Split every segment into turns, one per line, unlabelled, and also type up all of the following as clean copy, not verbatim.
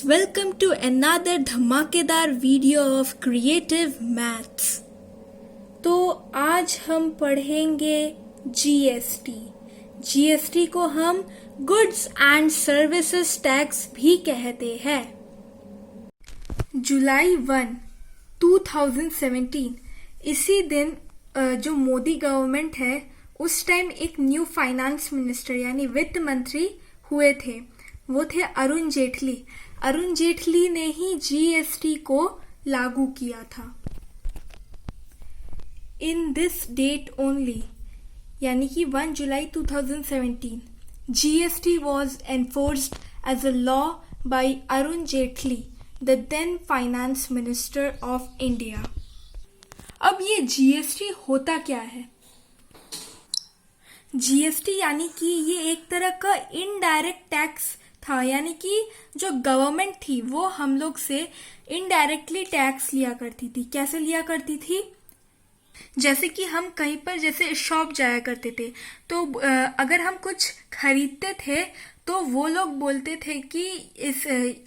Welcome to another धमाकेदार video of creative maths. तो आज हम पढ़ेंगे जीएसटी। जीएसटी को हम गुड्स एंड सर्विसेज टैक्स भी कहते हैं। जुलाई 1, 2017 इसी दिन जो मोदी गवर्नमेंट है उस टाइम एक न्यू फाइनेंस मिनिस्टर यानी वित्त मंत्री हुए थे। वो थे अरुण जेटली। अरुण जेटली ने ही जीएसटी को लागू किया था। इन दिस डेट ओनली यानी कि 1 जुलाई 2017 GST was enforced as a law by Arun Jaitley, the then finance minister of India. अब ये जीएसटी होता क्या है? जीएसटी यानी कि ये एक तरह का इनडायरेक्ट टैक्स था, यानी कि जो गवर्नमेंट थी वो हम लोग से इनडायरेक्टली टैक्स लिया करती थी। कैसे लिया करती थी? जैसे कि हम कहीं पर जैसे शॉप जाया करते थे तो अगर हम कुछ खरीदते थे तो वो लोग बोलते थे कि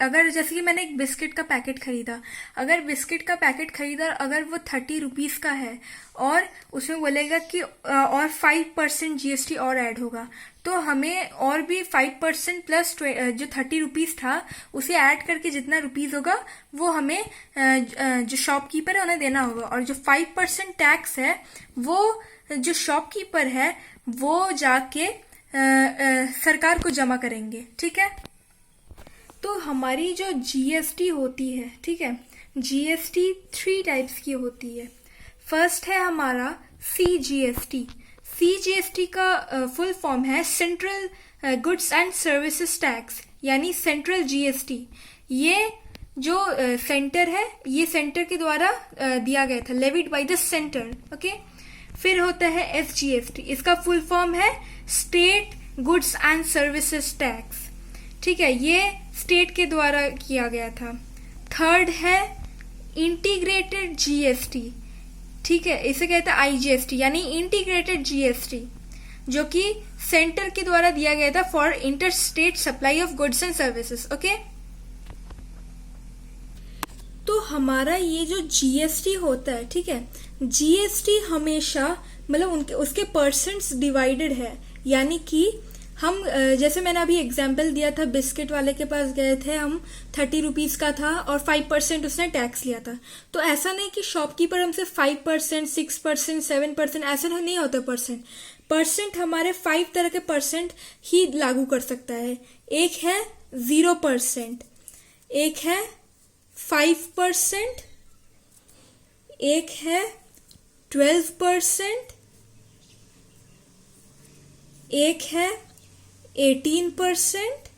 अगर जैसे कि मैंने एक बिस्किट का पैकेट खरीदा, अगर बिस्किट का पैकेट खरीदा अगर वो 30 रुपीज़ का है और उसमें बोलेगा कि और 5% जीएसटी और ऐड होगा, तो हमें और भी 5% प्लस जो 30 रुपीज़ था उसे ऐड करके जितना रुपीज़ होगा वो हमें जो शॉपकीपर है उन्हें देना होगा। और जो 5% टैक्स है वो जो शॉपकीपर है वो जाके सरकार को जमा करेंगे। ठीक है, तो हमारी जो जीएसटी होती है, ठीक है, जीएसटी 3 टाइप्स की होती है। फर्स्ट है हमारा सीजीएसटी। सीजीएसटी का फुल फॉर्म है central goods and services tax यानी सेंट्रल जीएसटी। ये जो सेंटर है ये सेंटर के द्वारा दिया गया था, levied by the centre. Okay, फिर होता है एसजीएसटी। इसका फुल फॉर्म है state goods and services tax. ठीक है, ये स्टेट के द्वारा किया गया था। थर्ड है इंटीग्रेटेड जीएसटी। ठीक है, इसे कहते हैं आईजीएसटी यानी इंटीग्रेटेड जीएसटी, जो कि सेंटर के द्वारा दिया गया था for inter state supply of goods and services. Okay, तो हमारा ये जो जीएसटी होता है, ठीक है, जीएसटी हमेशा मतलब उसके परसेंट्स डिवाइडेड है। यानी कि हम जैसे मैंने अभी एग्जाम्पल दिया था, बिस्किट वाले के पास गए थे हम, 30 रुपीज का था और 5% उसने टैक्स लिया था। तो ऐसा नहीं कि शॉपकीपर हमसे 5%, 6%, 7% ऐसा नहीं होता। परसेंट हमारे 5 तरह के परसेंट ही लागू कर सकता है। एक है 0%, एक है 5%, एक है 12%, एक है 18%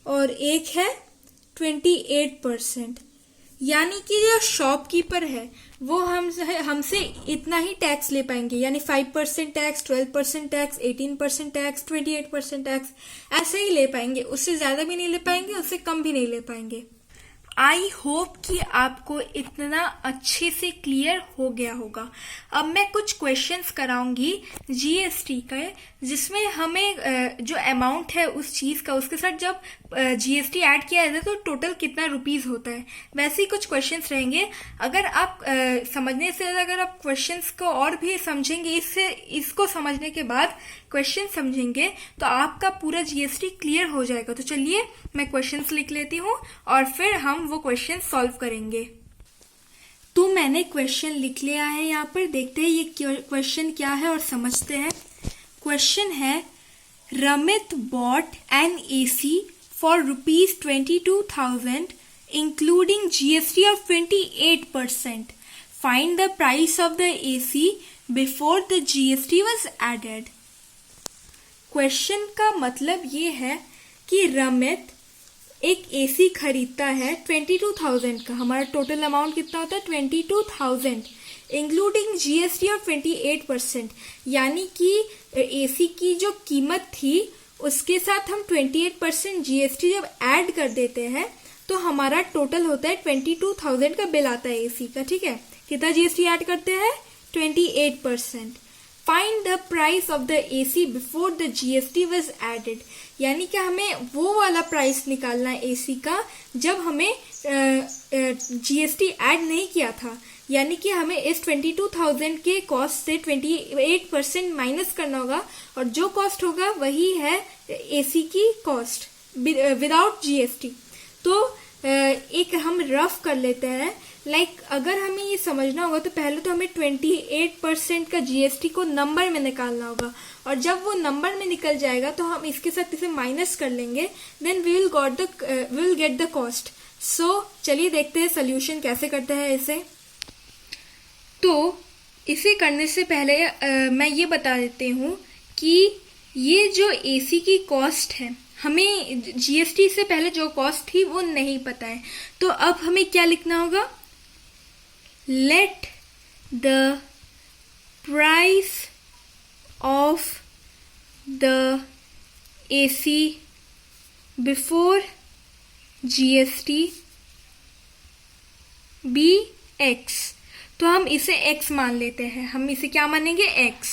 और एक है 28%। यानी कि जो शॉपकीपर है वो हमसे इतना ही टैक्स ले पाएंगे, यानी 5% टैक्स, 12% टैक्स, 18% टैक्स, 28% टैक्स, ऐसे ही ले पाएंगे। उससे ज्यादा भी नहीं ले पाएंगे, उससे कम भी नहीं ले पाएंगे। आई होप कि आपको इतना अच्छे से क्लियर हो गया होगा। अब मैं कुछ क्वेश्चंस कराऊंगी जीएसटी का, जिसमें हमें जो अमाउंट है उस चीज का उसके साथ जब जीएसटी ऐड किया जाता है तो टोटल कितना रुपीस होता है, वैसे ही कुछ क्वेश्चंस रहेंगे। अगर आप समझने से अगर आप क्वेश्चंस को और भी समझेंगे, इसको समझने के बाद क्वेश्चन समझेंगे तो आपका पूरा जीएसटी क्लियर हो जाएगा। तो चलिए मैं क्वेश्चंस लिख लेती हूँ और फिर हम वो क्वेश्चन सॉल्व करेंगे। तो मैंने क्वेश्चन लिख लिया है, यहाँ पर देखते हैं ये क्वेश्चन क्या है और समझते हैं। क्वेश्चन है, Ramit bought an AC for ₹22,000 including GST of 28%. Find the price of the AC before the GST was added. Question का मतलब ये है कि रमित एक एसी खरीदता है 22,000 का। हमारा टोटल अमाउंट कितना होता है? 22,000 इंक्लूडिंग जीएसटी और 28%। यानी कि एसी की जो कीमत थी उसके साथ हम 28% जीएसटी जब ऐड कर देते हैं तो हमारा टोटल होता है 22,000 का बिल आता है एसी का। ठीक है, कितना जीएसटी ऐड करते हैं? 28%। Find the price of the AC before the GST was added. यानी कि हमें वो वाला प्राइस निकालना है एसी का जब हमें जीएसटी ऐड नहीं किया था। यानी कि हमें इस 22,000 के कॉस्ट से 28% माइनस करना होगा और जो कॉस्ट होगा वही है एसी की कॉस्ट विदाउट जीएसटी। तो एक हम रफ कर लेते हैं। अगर हमें ये समझना होगा तो पहले तो हमें 28% का जीएसटी को नंबर में निकालना होगा और जब वो नंबर में निकल जाएगा तो हम इसके साथ इसे माइनस कर लेंगे, then we will get the cost. So चलिए देखते हैं सोल्यूशन कैसे करते हैं इसे। तो इसे करने से पहले मैं ये बता देती हूँ कि ये जो एसी की कॉस्ट है, हमें जीएसटी से पहले जो कॉस्ट थी वो नहीं पता है। तो अब हमें क्या लिखना होगा, let the price of the AC before GST be x. तो हम इसे x मान लेते हैं, हम इसे क्या मानेंगे, x।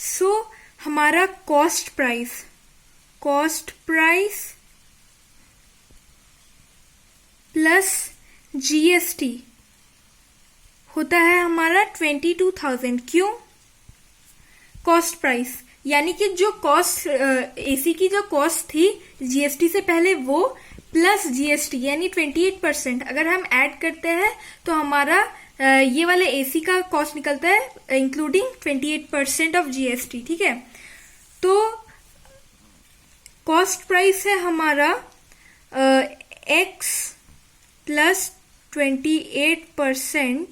सो हमारा कॉस्ट प्राइस प्लस जीएसटी होता है हमारा 22,000। क्यों, कॉस्ट प्राइस यानी कि जो कॉस्ट एसी की जो कॉस्ट थी जीएसटी से पहले वो प्लस जीएसटी यानी 28%। अगर हम ऐड करते हैं तो हमारा ये वाला एसी का कॉस्ट निकलता है इंक्लूडिंग 28% ऑफ जीएसटी। ठीक है, तो कॉस्ट प्राइस है हमारा x प्लस 28%।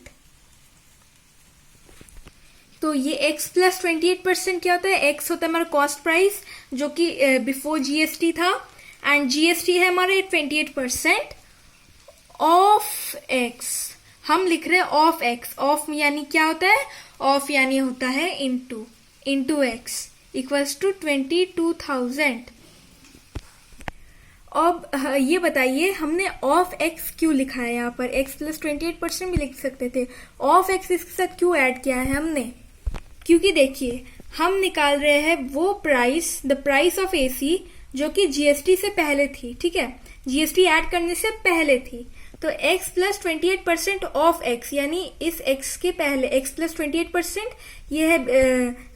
तो ये x प्लस 28% क्या होता है, x होता है हमारा कॉस्ट प्राइस जो कि बिफोर जीएसटी था एंड जीएसटी है हमारे 28% ऑफ x। हम लिख रहे हैं ऑफ x। ऑफ यानी क्या होता है, ऑफ यानी होता है इंटू x इक्वल्स टू 22,000। अब ये बताइए हमने ऑफ x क्यों लिखा है यहाँ पर, x प्लस 28% भी लिख सकते थे, ऑफ x इसके साथ क्यों ऐड किया है हमने, क्योंकि देखिए हम निकाल रहे हैं वो price, the price of AC जो कि जीएसटी से पहले थी। ठीक है, जीएसटी ऐड करने से पहले थी। तो x प्लस 28% ऑफ x यानी इस x के पहले x प्लस 28% ये है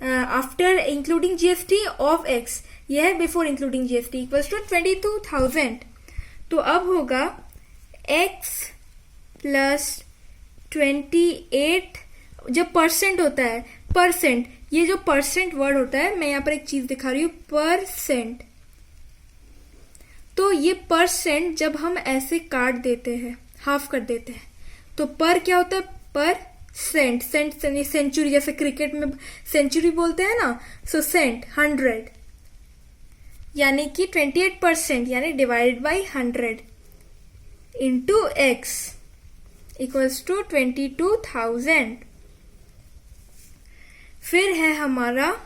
after including GST of x, ये है before including GST equals to 22,000। तो अब होगा x प्लस 28, जब परसेंट होता है, परसेंट, ये जो परसेंट वर्ड होता है, मैं यहाँ पर एक चीज दिखा रही हूँ, परसेंट। तो ये परसेंट जब हम ऐसे काट देते हैं, हाफ कर देते हैं, तो पर क्या होता है, पर सेंट, सेंचुरी, जैसे क्रिकेट में सेंचुरी बोलते हैं ना, सो सेंट 100 यानी कि 28% यानी divided by 100 into x equals to 22,000। फिर है हमारा,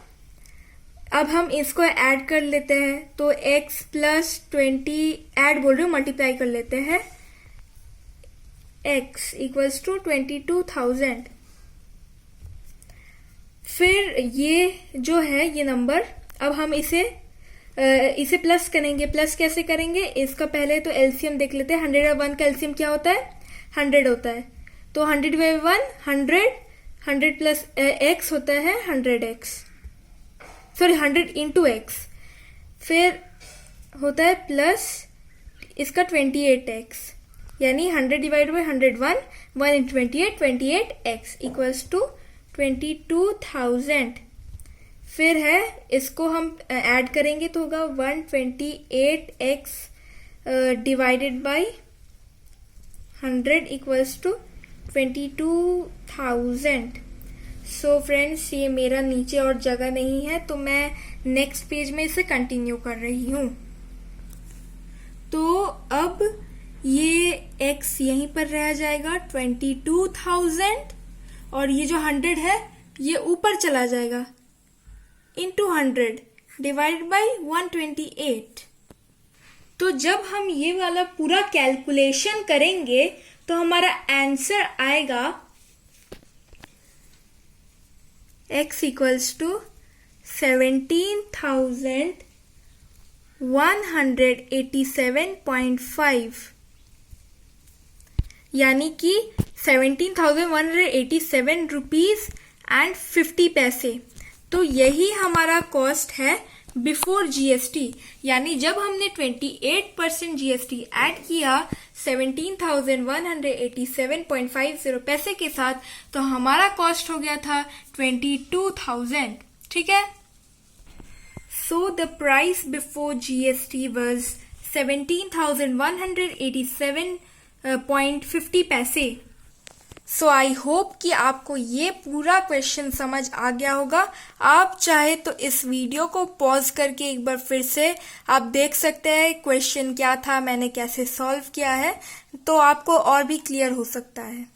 अब हम इसको ऐड कर लेते हैं, तो x प्लस 20 ऐड बोल रही हूँ, मल्टीप्लाई कर लेते हैं, x इक्वल्स टू 22,000। फिर ये जो है ये नंबर, अब हम इसे प्लस करेंगे। प्लस कैसे करेंगे, इसका पहले तो एलसीएम देख लेते हैं। 100 और 1 का एलसीएम क्या होता है, 100 होता है। तो 100 बाई 1 100 प्लस x होता है 100x, सॉरी 100 इंटू x। फिर होता है प्लस इसका 28x यानी 100 divide by 101, 1 into 28x equals to 22,000। फिर है इसको हम ऐड करेंगे तो होगा 128x divided by 100 equals to 22,000। So friends, ये मेरा नीचे और जगह नहीं है तो मैं नेक्स्ट पेज में इसे कंटिन्यू कर रही हूँ। तो अब ये x यहीं पर रह जाएगा 22,000 और ये जो 100 है ये ऊपर चला जाएगा इंटू 100 डिवाइड बाई 128। तो जब हम ये वाला पूरा कैलकुलेशन करेंगे तो हमारा आंसर आएगा x इक्वल्स टू 17,187.5, यानी कि 17,187 रुपीज एंड 50 पैसे। तो यही हमारा कॉस्ट है बिफोर जीएसटी, यानी जब हमने 28% जीएसटी ऐड किया 17,187.50 पैसे के साथ, तो हमारा कॉस्ट हो गया था 22,000। ठीक है, so the price before GST was 17,187.50 पैसे। सो आई होप कि आपको ये पूरा क्वेश्चन समझ आ गया होगा। आप चाहे तो इस वीडियो को पॉज करके एक बार फिर से आप देख सकते हैं क्वेश्चन क्या था, मैंने कैसे सॉल्व किया है, तो आपको और भी क्लियर हो सकता है।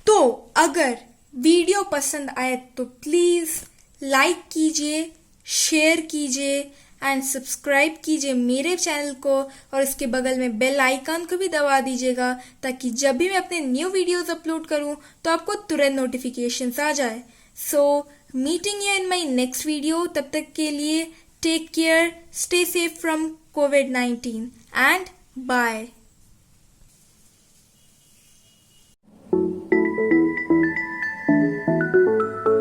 तो अगर वीडियो पसंद आए तो प्लीज लाइक कीजिए, शेयर कीजिए एंड सब्सक्राइब कीजिए मेरे चैनल को, और इसके बगल में बेल आइकन को भी दबा दीजिएगा, ताकि जब भी मैं अपने न्यू वीडियोस अपलोड करूं तो आपको तुरंत नोटिफिकेशंस आ जाए। So meeting you in my next video. तब तक के लिए take care, stay safe from COVID-19 and bye.